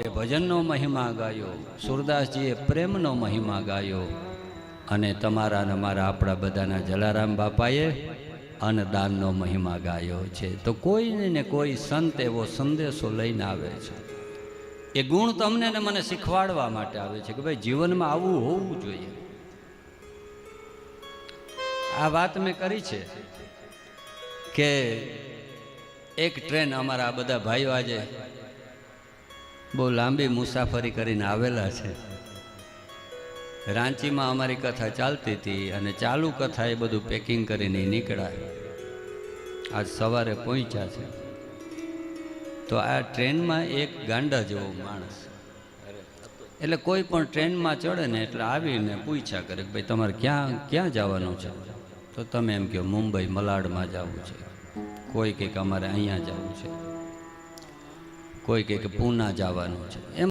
ભજનનો મહિમા ગાયો, સુરદાસજીએ પ્રેમનો મહિમા ગાયો, અને તમારા અને મારા આપણા બધાના જલારામ બાપાએ અન્નદાનનો મહિમા ગાયો છે. તો કોઈને ને કોઈ સંત એવો સંદેશો લઈને આવે છે. એ ગુણ તમને ને મને શીખવાડવા માટે આવે છે કે ભાઈ જીવનમાં આવું હોવું જોઈએ. આ વાત મેં કરી છે કે એક ટ્રેન અમારા બધા ભાઈઓ આજે બહુ લાંબી મુસાફરી કરીને આવેલા છે. રાંચીમાં અમારી કથા ચાલતી હતી અને ચાલુ કથા એ બધું પેકિંગ કરીને નીકળ્યા. આજ સવારે પહોંચ્યા છે. તો આ ટ્રેનમાં એક ગાંડા જેવો માણસ, એટલે કોઈ પણ ટ્રેનમાં ચડે ને એટલે આવીને પૂછ્યા કરે કે ભાઈ તમારે ક્યાં ક્યાં જવાનું છે? તો તમે એમ કહો મુંબઈ મલાડમાં જવું છે, કોઈ કંઈક અમારે અહીંયા જવું છે, કોઈ કંઈક પૂના જવાનું છે. એમ